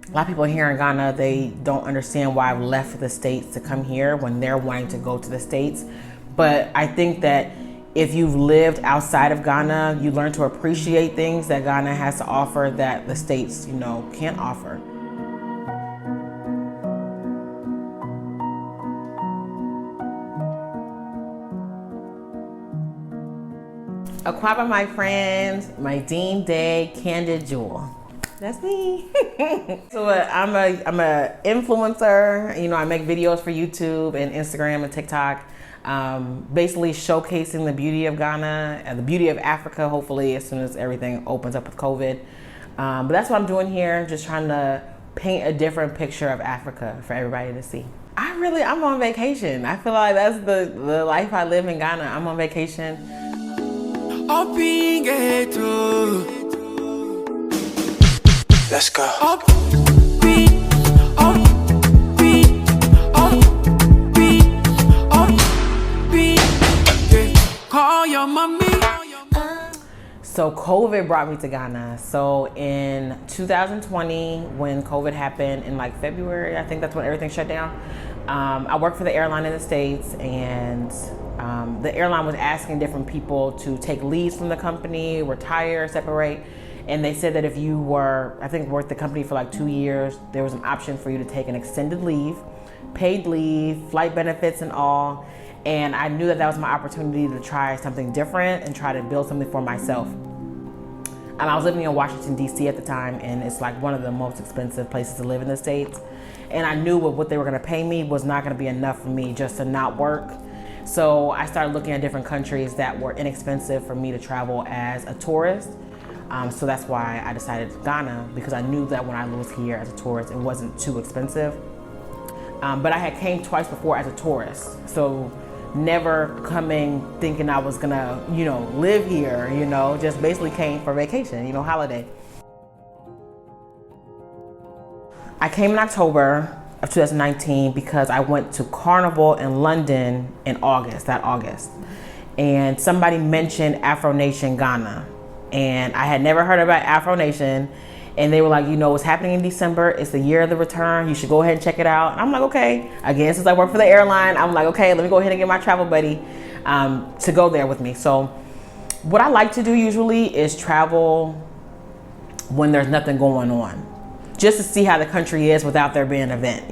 A lot of people here in Ghana, they don't understand why I've left the States to come here when they're wanting to go to the States. But I think that if you've lived outside of Ghana, you learn to appreciate things that Ghana has to offer that the States, can't offer. Aquaba, my friends, my Dean Day Candid Jewel. That's me. So I'm a influencer. I make videos for YouTube and Instagram and TikTok, basically showcasing the beauty of Ghana and the beauty of Africa, hopefully as soon as everything opens up with COVID. But that's what I'm doing here, just trying to paint a different picture of Africa for everybody to see. I'm on vacation. I feel like that's the life I live in Ghana. I'm on vacation. Let's go. Call your mommy. So COVID brought me to Ghana. So in 2020, when COVID happened in like February, I think that's when everything shut down. I worked for the airline in the States, and the airline was asking different people to take leaves from the company, retire, separate. And they said that if you worked the company for like 2 years, there was an option for you to take an extended leave, paid leave, flight benefits and all. And I knew that was my opportunity to try something different and try to build something for myself. And I was living in Washington, D.C. at the time, and it's like one of the most expensive places to live in the States. And I knew what they were gonna pay me was not gonna be enough for me just to not work. So I started looking at different countries that were inexpensive for me to travel as a tourist. So that's why I decided Ghana, because I knew that when I was here as a tourist, it wasn't too expensive. But I had came twice before as a tourist. So never coming thinking I was gonna, live here, just basically came for vacation, holiday. I came in October of 2019 because I went to Carnival in London in that August. And somebody mentioned Afro Nation Ghana. And I had never heard about Afro Nation. And they were like, what's happening in December? It's the year of the return. You should go ahead and check it out. And I'm like, okay. Again, since I work for the airline, I'm like, okay, let me go ahead and get my travel buddy to go there with me. So what I like to do usually is travel when there's nothing going on, just to see how the country is without there being an event,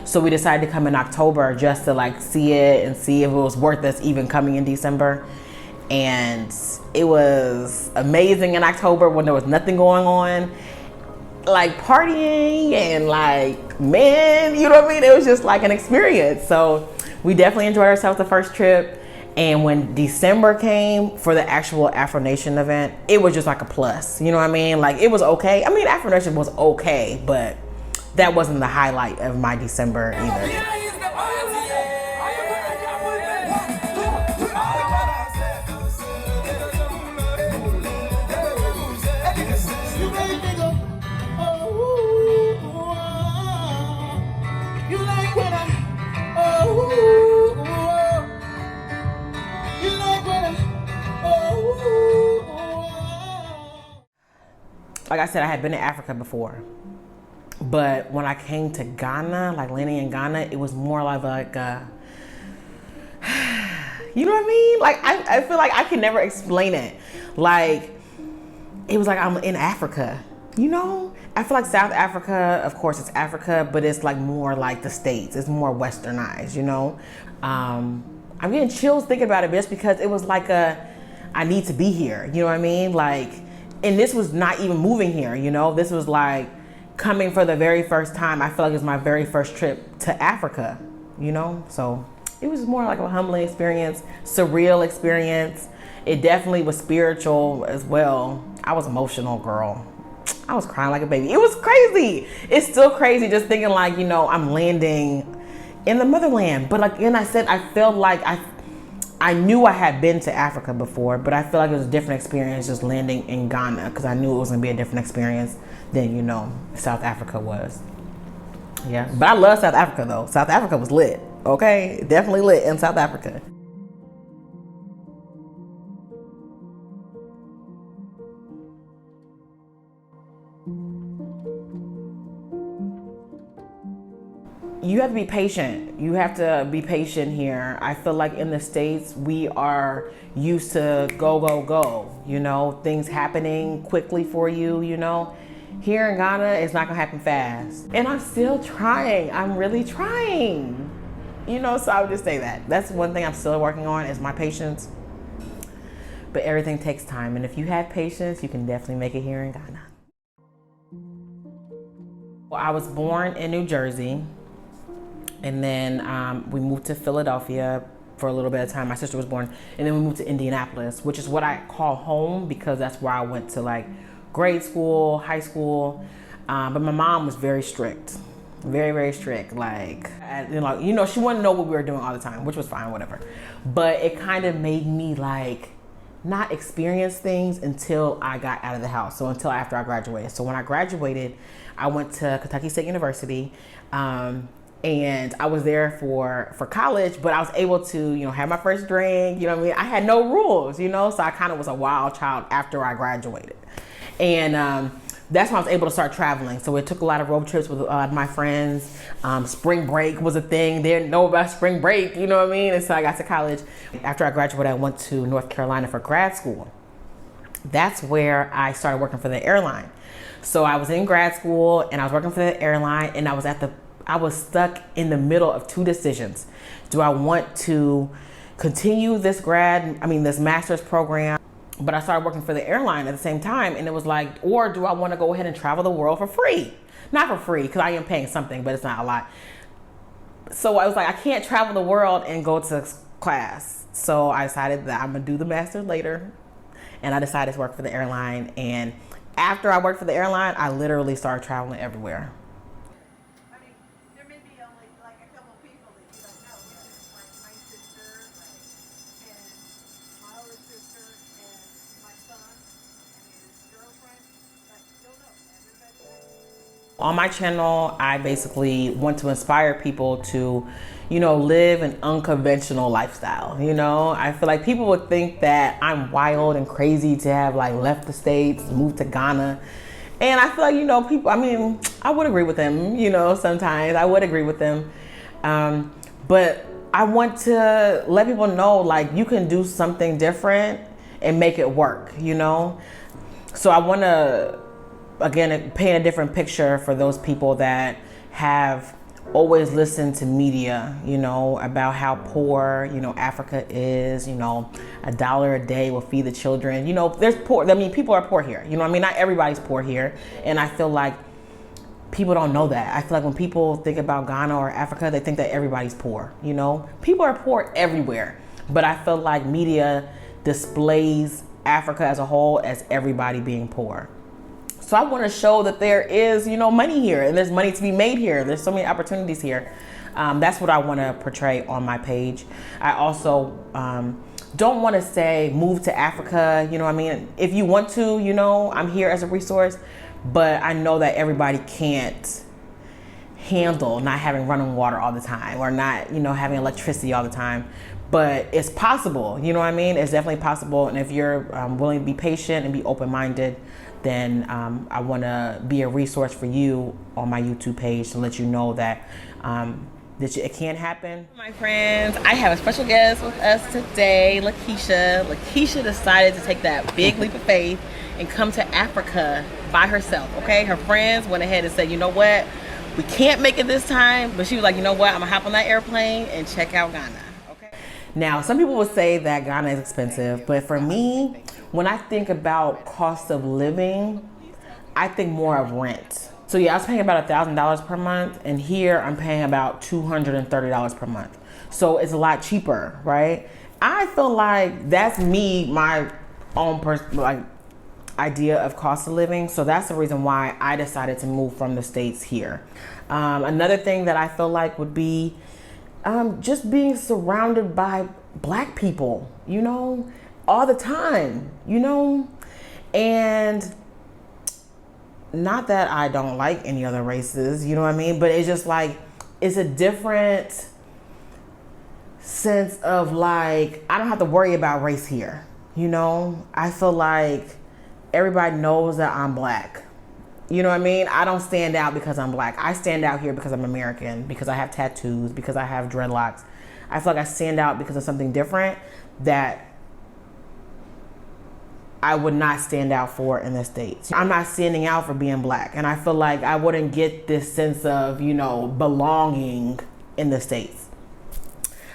So we decided to come in October just to see it and see if it was worth us even coming in December. And it was amazing in October when there was nothing going on, like partying and men, you know what I mean? It was just like an experience. So we definitely enjoyed ourselves the first trip. And when December came for the actual Afro Nation event, it was just like a plus, you know what I mean? It was okay. I mean, Afro Nation was okay, but that wasn't the highlight of my December either. Like I said, I had been to Africa before, but when I came to Ghana, landing in Ghana, it was more like you know what I mean? I feel like I can never explain it. It was like I'm in Africa, I feel like South Africa, of course it's Africa, but it's more like the States. It's more westernized, I'm getting chills thinking about it just because it was I need to be here, you know what I mean? And this was not even moving here, This was coming for the very first time. I feel like it was my very first trip to Africa, So it was more like a humbling experience, surreal experience. It definitely was spiritual as well. I was emotional, girl. I was crying like a baby. It was crazy. It's still crazy just thinking I'm landing in the motherland. But again, I felt like I knew I had been to Africa before, but I feel like it was a different experience just landing in Ghana because I knew it was gonna be a different experience than, South Africa was. Yeah, but I love South Africa though. South Africa was lit, okay? Definitely lit in South Africa. You have to be patient. You have to be patient here. I feel like in the States, we are used to go, go, go, you know, things happening quickly for you, you know. Here in Ghana, it's not gonna happen fast. And I'm still trying. I'm really trying. You know, so I would just say that. That's one thing I'm still working on is my patience. But everything takes time. And if you have patience, you can definitely make it here in Ghana. Well, I was born in New Jersey. And then we moved to Philadelphia for a little bit of time. My sister was born. And then we moved to Indianapolis, which is what I call home because that's where I went to like grade school, high school. But my mom was very strict. Very, very strict. Like, you know, she wanted to know what we were doing all the time, which was fine, whatever. But it kind of made me like not experience things until I got out of the house. So until after I graduated. So when I graduated, I went to Kentucky State University. And I was there for college, but I was able to, you know, have my first drink, you know what I mean? I had no rules, you know? So I kind of was a wild child after I graduated. And that's when I was able to start traveling. So it took a lot of road trips with my friends. Spring break was a thing. They didn't know about spring break, you know what I mean? And so I got to college. After I graduated, I went to North Carolina for grad school. That's where I started working for the airline. So I was in grad school and I was working for the airline, and I was stuck in the middle of two decisions. Do I want to continue this master's program? But I started working for the airline at the same time, and it was like, or do I want to go ahead and travel the world for free? Not for free, because I am paying something, but it's not a lot. So I was like, I can't travel the world and go to class. So I decided that I'm gonna do the master's later, and I decided to work for the airline. And after I worked for the airline, I literally started traveling everywhere. On my channel, I basically want to inspire people to, you know, live an unconventional lifestyle. You know, I feel like people would think that I'm wild and crazy to have like left the States, moved to Ghana. And I feel like, you know, people, I mean, I would agree with them, you know, sometimes I would agree with them. But I want to let people know, like, you can do something different and make it work, you know? So I want to, again, paint a different picture for those people that have always listened to media, you know, about how poor, you know, Africa is, you know, $1 a day will feed the children. You know, there's poor, I mean, people are poor here. You know what I mean? Not everybody's poor here. And I feel like people don't know that. I feel like when people think about Ghana or Africa, they think that everybody's poor, you know? People are poor everywhere. But I feel like media displays Africa as a whole as everybody being poor. So I want to show that there is, you know, money here, and there's money to be made here. There's so many opportunities here. That's what I want to portray on my page. I also don't want to say move to Africa. You know what I mean? If you want to, you know, I'm here as a resource, but I know that everybody can't handle not having running water all the time, or not, you know, having electricity all the time. But it's possible, you know what I mean? It's definitely possible. And if you're willing to be patient and be open-minded, then I want to be a resource for you on my YouTube page to let you know that it can happen. My friends, I have a special guest with us today, Lakeisha. Lakeisha decided to take that big leap of faith and come to Africa by herself, okay? Her friends went ahead and said, you know what? We can't make it this time, but she was like, you know what? I'm gonna hop on that airplane and check out Ghana, okay? Now, some people would say that Ghana is expensive, but for me, when I think about cost of living, I think more of rent. So yeah, I was paying about $1,000 per month, and here I'm paying about $230 per month. So it's a lot cheaper, right? I feel like that's my own idea of cost of living. So that's the reason why I decided to move from the States here. Another thing that I feel like would be just being surrounded by Black people, you know, all the time, you know, and not that I don't like any other races, you know what I mean? But it's just like, it's a different sense of like, I don't have to worry about race here, you know? I feel like everybody knows that I'm Black. You know what I mean? I don't stand out because I'm black. I stand out here because I'm American, because I have tattoos, because I have dreadlocks. I feel like I stand out because of something different that I would not stand out for in the States. I'm not standing out for being black. And I feel like I wouldn't get this sense of, you know, belonging in the States.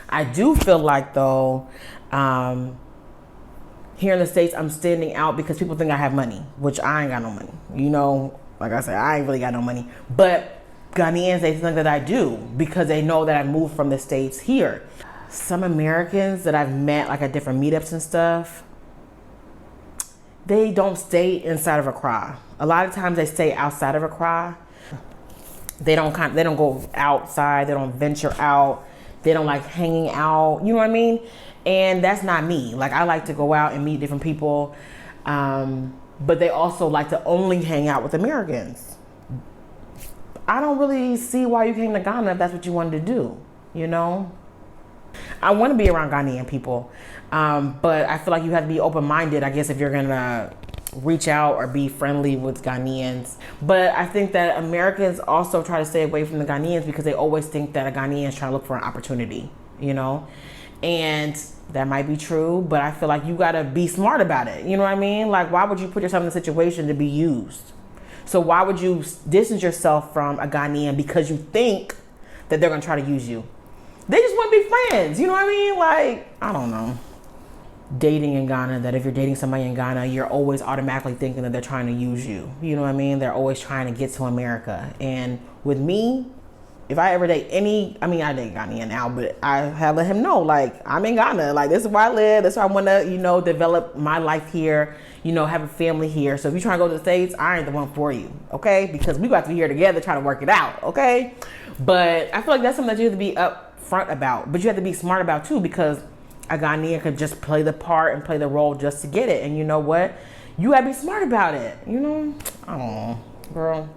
I do feel like, though, here in the States, I'm standing out because people think I have money, which I ain't got no money. You know, like I said, I ain't really got no money. But Ghanaians, they think that I do because they know that I moved from the States here. Some Americans that I've met, like at different meetups and stuff, they don't stay inside of Accra. A lot of times they stay outside of Accra. They don't go outside. They don't venture out. They don't like hanging out. You know what I mean? And that's not me. Like, I like to go out and meet different people. But they also like to only hang out with Americans. I don't really see why you came to Ghana if that's what you wanted to do, you know? I want to be around Ghanaian people. But I feel like you have to be open-minded, I guess, if you're going to reach out or be friendly with Ghanaians. But I think that Americans also try to stay away from the Ghanaians because they always think that a Ghanaian is trying to look for an opportunity, you know? And that might be true, but I feel like you got to be smart about it. You know what I mean? Like, why would you put yourself in a situation to be used? So why would you distance yourself from a Ghanaian because you think that they're going to try to use you? They just want to be friends. You know what I mean? Like, I don't know. Dating in Ghana, that if you're dating somebody in Ghana, you're always automatically thinking that they're trying to use you. You know what I mean? They're always trying to get to America. And with me, if I ever date I date Ghanaian now, but I have let him know, like, I'm in Ghana. Like, this is where I live. This is where I want to, you know, develop my life here, you know, have a family here. So if you're trying to go to the States, I ain't the one for you, okay? Because we got to be here together trying to work it out, okay? But I feel like that's something that you have to be upfront about. But you have to be smart about, too, because a Ghanaian could just play the part and play the role just to get it. And you know what? You got to be smart about it, you know? I don't know, girl.